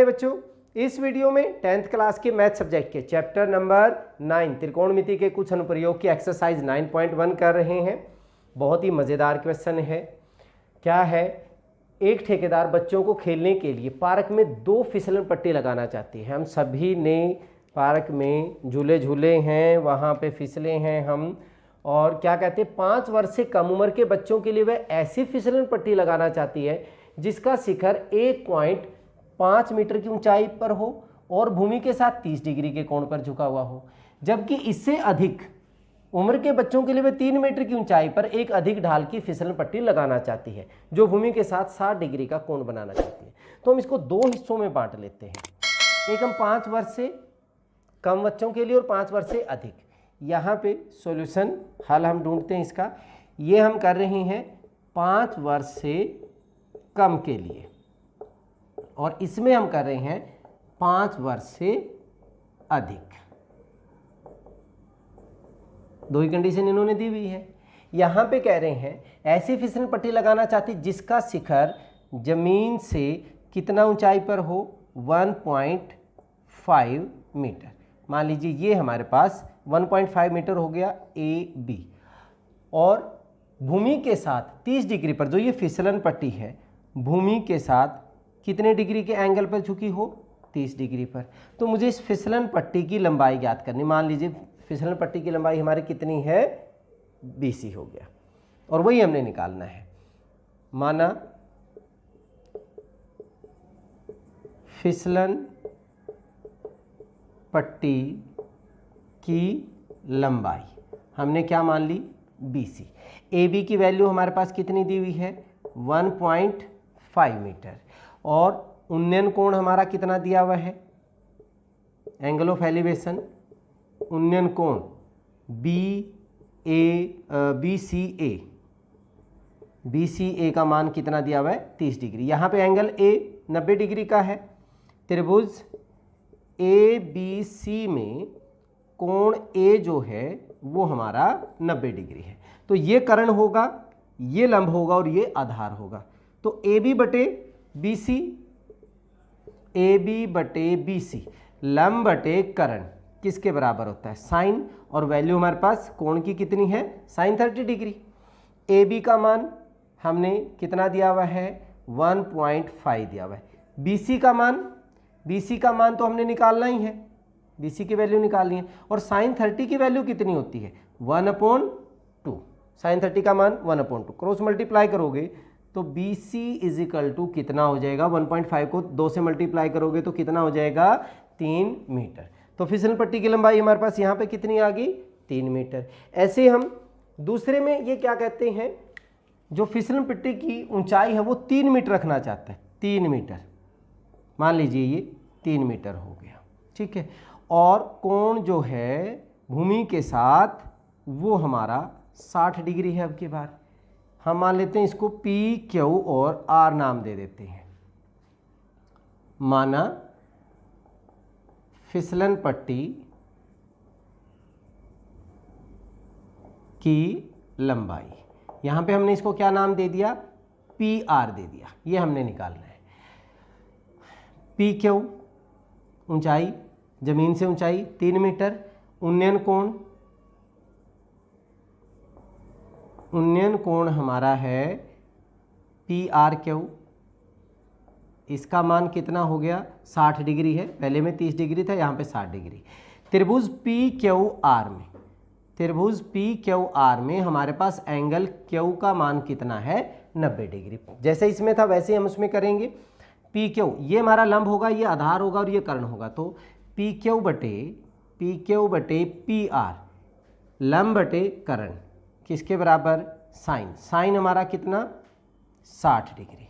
बच्चों, इस वीडियो में 10th क्लास के मैथ सब्जेक्ट के चैप्टर नंबर 9 त्रिकोणमिति के कुछ अनुप्रयोग की एक्सरसाइज 9.1 कर रहे हैं। बहुत ही मज़ेदार क्वेश्चन है। क्या है, एक ठेकेदार बच्चों को खेलने के लिए पार्क में 2 फिसलन पट्टी लगाना चाहती है। हम सभी ने पार्क में झूले झूले हैं, वहाँ पे फिसले हैं हम, और क्या कहते हैं 5 वर्ष से कम उम्र के बच्चों के लिए वह ऐसी फिसलन पट्टी लगाना चाहती है जिसका शिखर 1.5 मीटर की ऊंचाई पर हो और भूमि के साथ 30 डिग्री के कोण पर झुका हुआ हो, जबकि इससे अधिक उम्र के बच्चों के लिए वह 3 मीटर की ऊंचाई पर एक अधिक ढाल की फिसलन पट्टी लगाना चाहती है जो भूमि के साथ 60 डिग्री का कोण बनाना चाहती है। तो हम इसको 2 हिस्सों में बांट लेते हैं। एक हम 5 वर्ष से कम बच्चों के लिए और 5 वर्ष से अधिक। यहाँ पे सॉल्यूशन हल हम ढूंढते हैं इसका। ये हम कर रहे हैं 5 वर्ष से कम के लिए और इसमें हम कर रहे हैं 5 वर्ष से अधिक। 2 ही कंडीशन इन्होंने दी हुई है। यहाँ पे कह रहे हैं ऐसी फिसलन पट्टी लगाना चाहती जिसका शिखर जमीन से कितना ऊंचाई पर हो, 1.5 मीटर। मान लीजिए ये हमारे पास 1.5 मीटर हो गया ए बी, और भूमि के साथ 30 डिग्री पर जो ये फिसलन पट्टी है भूमि के साथ कितने डिग्री के एंगल पर झुकी हो, 30 डिग्री पर। तो मुझे इस फिसलन पट्टी की लंबाई ज्ञात करनी। मान लीजिए फिसलन पट्टी की लंबाई हमारी कितनी है, BC हो गया, और वही हमने निकालना है। माना फिसलन पट्टी की लंबाई हमने क्या मान ली, BC। AB की वैल्यू हमारे पास कितनी दी हुई है, 1.5 मीटर, और उन्नयन कोण हमारा कितना दिया हुआ है, एंगल ऑफ एलिवेशन, उन्नयन कोण BCA का मान कितना दिया हुआ है, 30 डिग्री। यहाँ पे एंगल A 90 डिग्री का है। त्रिभुज ABC में कोण A जो है वो हमारा 90 डिग्री है। तो ये कर्ण होगा, ये लंब होगा और ये आधार होगा। तो AB बटे BC लंब बटे कर्ण किसके बराबर होता है, साइन, और वैल्यू हमारे पास कोण की कितनी है, साइन 30 डिग्री। AB का मान हमने कितना दिया हुआ है, 1.5 दिया हुआ है। BC का मान तो हमने निकालना ही है, BC की वैल्यू निकालनी है, और साइन 30 की वैल्यू कितनी होती है, 1/2। साइन 30 का मान 1/2, क्रॉस मल्टीप्लाई करोगे तो BC इज इक्वल टू कितना हो जाएगा, 1.5 को 2 से मल्टीप्लाई करोगे तो कितना हो जाएगा, 3 मीटर। तो फिसलन पट्टी की लंबाई हमारे पास यहाँ पे कितनी आ गई, 3 मीटर। ऐसे हम दूसरे में ये क्या कहते हैं, जो फिसलन पट्टी की ऊंचाई है वो 3 मीटर रखना चाहता है, 3 मीटर। मान लीजिए ये 3 मीटर हो गया, ठीक है। और कोण जो है भूमि के साथ वो हमारा 60 डिग्री है। अब की बार हम मान लेते हैं इसको PQ और R नाम दे देते हैं। माना फिसलन पट्टी की लंबाई, यहाँ पे हमने इसको क्या नाम दे दिया, PR दे दिया। ये हमने निकालना है। PQ ऊंचाई, जमीन से ऊंचाई 3 मीटर, उन्नयन कोण हमारा है PRQ, इसका मान कितना हो गया, 60 डिग्री है, पहले में 30 डिग्री था, यहाँ पे 60 डिग्री। त्रिभुज PQR में हमारे पास एंगल Q का मान कितना है, 90 डिग्री। जैसे इसमें था वैसे हम उसमें करेंगे। PQ ये हमारा लंब होगा, ये आधार होगा और ये कर्ण होगा। तो PQ बटे PR लंब बटे कर्ण किसके बराबर, साइन हमारा कितना, 60 डिग्री।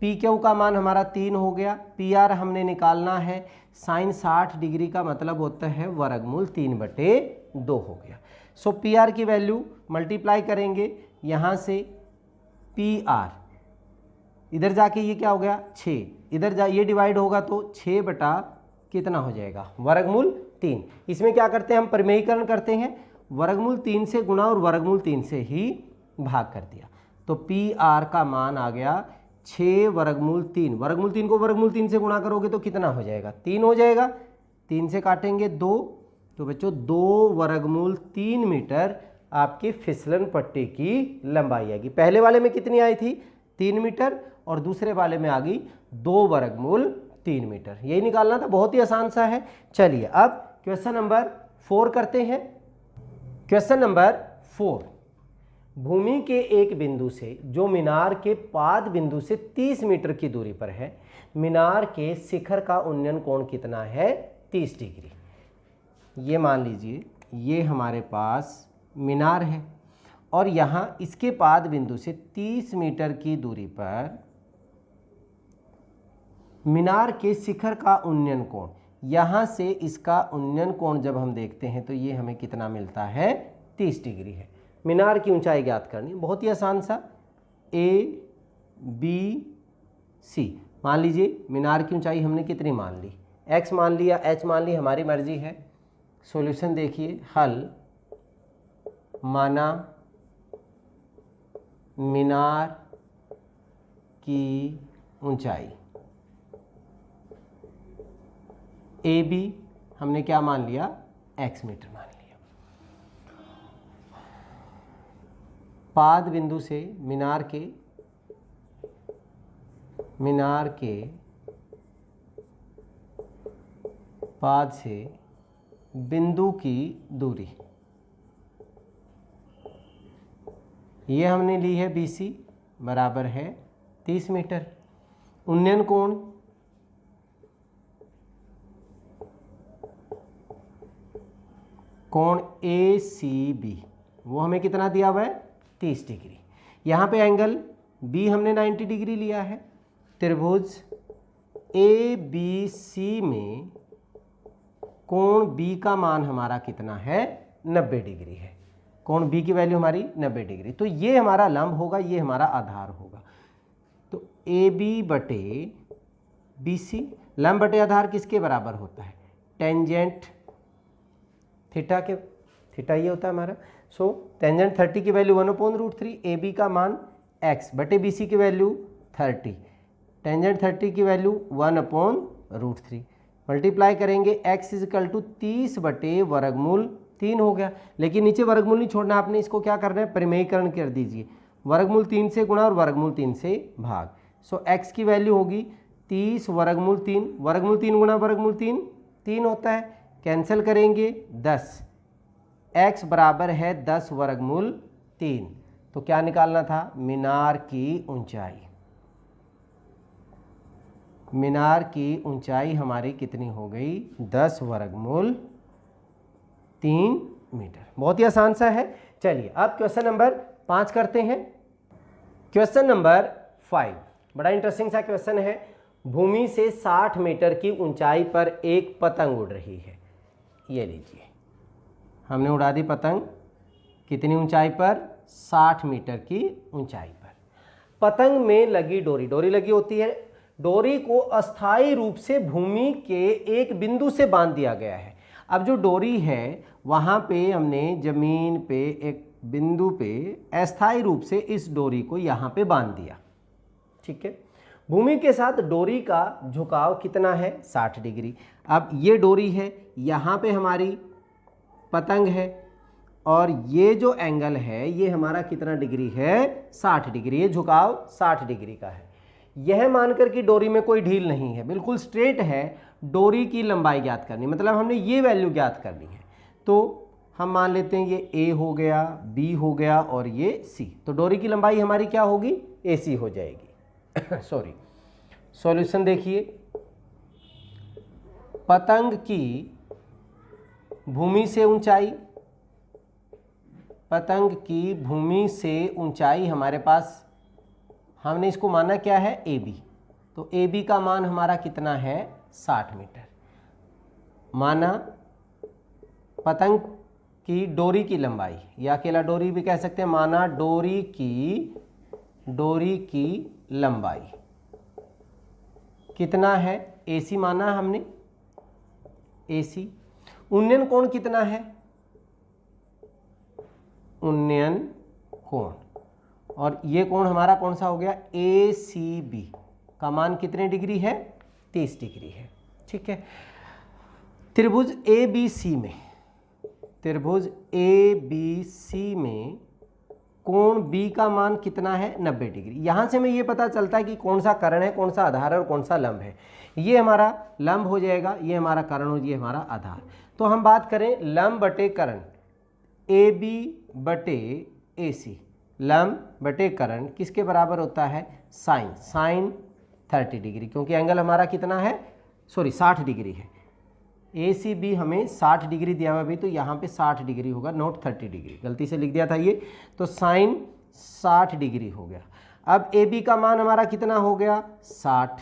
PQ का मान हमारा 3 हो गया, PR हमने निकालना है, साइन 60 डिग्री का मतलब होता है वर्गमूल 3/2 हो गया। सो PR की वैल्यू मल्टीप्लाई करेंगे यहाँ से, PR इधर जाके ये क्या हो गया, 6, इधर जा ये डिवाइड होगा तो 6 बटा कितना हो जाएगा, वर्गमूल 3। इसमें क्या करते हैं हम, परिमेयीकरण करते हैं, वर्गमूल 3 से गुणा और वर्गमूल 3 से ही भाग कर दिया। तो PR का मान आ गया 6 वर्गमूल 3, वर्गमूल 3 को वर्गमूल 3 से गुणा करोगे तो कितना हो जाएगा, 3 हो जाएगा। 3 से काटेंगे 2, तो बच्चों 2 वर्गमूल 3 मीटर आपकी फिसलन पट्टी की लंबाई आएगी। पहले वाले में कितनी आई थी, 3 मीटर, और दूसरे वाले में आ गई 2 वर्गमूल 3 मीटर। यही निकालना था, बहुत ही आसान सा है। चलिए अब क्वेश्चन नंबर 4 करते हैं। क्वेश्चन नंबर 4, भूमि के एक बिंदु से जो मीनार के पाद बिंदु से 30 मीटर की दूरी पर है, मीनार के शिखर का उन्नयन कोण कितना है, 30 डिग्री। ये मान लीजिए ये हमारे पास मीनार है और यहाँ इसके पाद बिंदु से 30 मीटर की दूरी पर मीनार के शिखर का उन्नयन कोण, यहाँ से इसका उन्नयन कोण जब हम देखते हैं तो ये हमें कितना मिलता है, 30 डिग्री है। मीनार की ऊंचाई ज्ञात करनी, बहुत ही आसान सा, ए बी सी। मान लीजिए मीनार की ऊंचाई हमने कितनी मान ली, x मान लिया, h मान ली, हमारी मर्जी है। सॉल्यूशन देखिए, हल, माना मीनार की ऊंचाई ए बी हमने क्या मान लिया, x मीटर मान लिया। पाद बिंदु से मीनार के पाद से बिंदु की दूरी ये हमने ली है BC बराबर है 30 मीटर। उन्नयन कोण ACB वो हमें कितना दिया हुआ है, 30 डिग्री। यहाँ पे एंगल B हमने 90 डिग्री लिया है। त्रिभुज ABC में कोण B का मान हमारा कितना है, 90 डिग्री है। कोण B की वैल्यू हमारी 90 डिग्री, तो ये हमारा लंब होगा, ये हमारा आधार होगा। तो AB बटे BC, लंब बटे आधार किसके बराबर होता है, टेंजेंट थीटा के, थीटा ये होता है हमारा। सो टेंजेंट 30 की वैल्यू 1/√3, AB का मान x बटे BC की वैल्यू 30, टेंजेंट 30 की वैल्यू 1/√3, मल्टीप्लाई करेंगे x = 30 बटे वर्गमूल 3 हो गया। लेकिन नीचे वर्गमूल नहीं छोड़ना आपने, इसको क्या करना है, परिमेयीकरण कर दीजिए, वर्गमूल 3 से गुणा और वर्गमूल 3 से भाग। सो x की वैल्यू होगी 30 वर्गमूल 3, वर्गमूल 3 गुणा वर्गमूल 3 3 होता है, कैंसिल करेंगे 10, x बराबर है 10 वर्गमूल 3। तो क्या निकालना था, मीनार की ऊंचाई, मीनार की ऊंचाई हमारी कितनी हो गई, 10 वर्गमूल 3 मीटर। बहुत ही आसान सा है। चलिए अब क्वेश्चन नंबर 5 करते हैं। क्वेश्चन नंबर 5 बड़ा इंटरेस्टिंग सा क्वेश्चन है। भूमि से 60 मीटर की ऊंचाई पर एक पतंग उड़ रही है। ये लीजिए, हमने उड़ा दी पतंग, कितनी ऊंचाई पर, 60 मीटर की ऊंचाई पर। पतंग में लगी डोरी, डोरी लगी होती है, डोरी को अस्थायी रूप से भूमि के एक बिंदु से बांध दिया गया है। अब जो डोरी है वहाँ पे हमने जमीन पे एक बिंदु पे अस्थायी रूप से इस डोरी को यहाँ पे बांध दिया, ठीक है। भूमि के साथ डोरी का झुकाव कितना है, 60 डिग्री। अब ये डोरी है, यहाँ पे हमारी पतंग है और ये जो एंगल है ये हमारा कितना डिग्री है, 60 डिग्री। ये झुकाव 60 डिग्री का है। यह मानकर कि डोरी में कोई ढील नहीं है, बिल्कुल स्ट्रेट है। डोरी की लंबाई ज्ञात करनी, मतलब हमने ये वैल्यू ज्ञात करनी है। तो हम मान लेते हैं ये A हो गया, B हो गया और ये C। तो डोरी की लंबाई हमारी क्या होगी, AC हो जाएगी। सॉरी, सॉल्यूशन देखिए, पतंग की भूमि से ऊंचाई, पतंग की भूमि से ऊंचाई हमारे पास, हमने इसको माना क्या है, AB। तो AB का मान हमारा कितना है, 60 मीटर। माना पतंग की डोरी की लंबाई, या अकेला डोरी भी कह सकते हैं, माना डोरी की लंबाई कितना है, AC माना हमने, AC। उन्नयन कोण कितना है, उन्नयन कोण, और ये कोण हमारा कौन सा हो गया, ACB का मान कितने डिग्री है, 30 डिग्री है। ठीक है, त्रिभुज ABC में, त्रिभुज ABC में कोण B का मान कितना है, 90 डिग्री। यहाँ से हमें ये पता चलता है कि कौन सा कर्ण है, कौन सा आधार है और कौन सा लंब है। ये हमारा लंब हो जाएगा, ये हमारा कर्ण हो, ये हमारा आधार। तो हम बात करें लंब बटे कर्ण, AB बटे AC, लंब बटे कर्ण किसके बराबर होता है, साइन 30 डिग्री, क्योंकि एंगल हमारा कितना है, सॉरी 60 डिग्री है। ACB हमें 60 डिग्री दिया हुआ भी, तो यहाँ पे 60 डिग्री होगा, नॉट 30 डिग्री, गलती से लिख दिया था ये, तो साइन 60 डिग्री हो गया। अब AB का मान हमारा कितना हो गया, 60,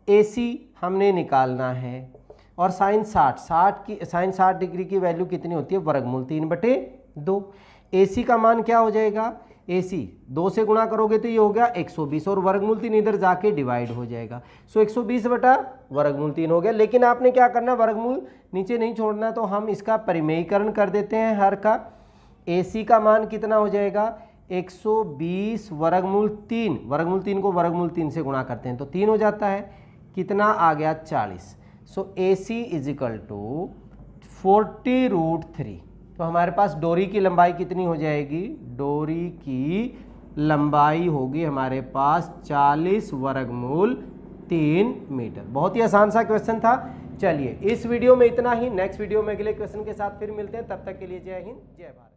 AC हमने निकालना है, और साइन 60 डिग्री की वैल्यू कितनी होती है, वर्गमूल 3/2। AC का मान क्या हो जाएगा, AC 2 से गुणा करोगे तो ये हो गया 120, और वर्गमूल 3 इधर जाके डिवाइड हो जाएगा, सो 120 बटा वर्गमूल 3 हो गया। लेकिन आपने क्या करना, वर्गमूल नीचे नहीं छोड़ना, तो हम इसका परिमेयीकरण कर देते हैं हर का। AC का मान कितना हो जाएगा, 120 वर्गमूल 3, वर्गमूल 3 को वर्गमूल 3 से गुणा करते हैं तो 3 हो जाता है, कितना आ गया 40। सो AC इजिकल टू 40√3। तो हमारे पास डोरी की लंबाई कितनी हो जाएगी, डोरी की लंबाई होगी हमारे पास 40 वर्गमूल 3 मीटर। बहुत ही आसान सा क्वेश्चन था। चलिए इस वीडियो में इतना ही, नेक्स्ट वीडियो में अगले क्वेश्चन के साथ फिर मिलते हैं, तब तक के लिए जय हिंद जय भारत।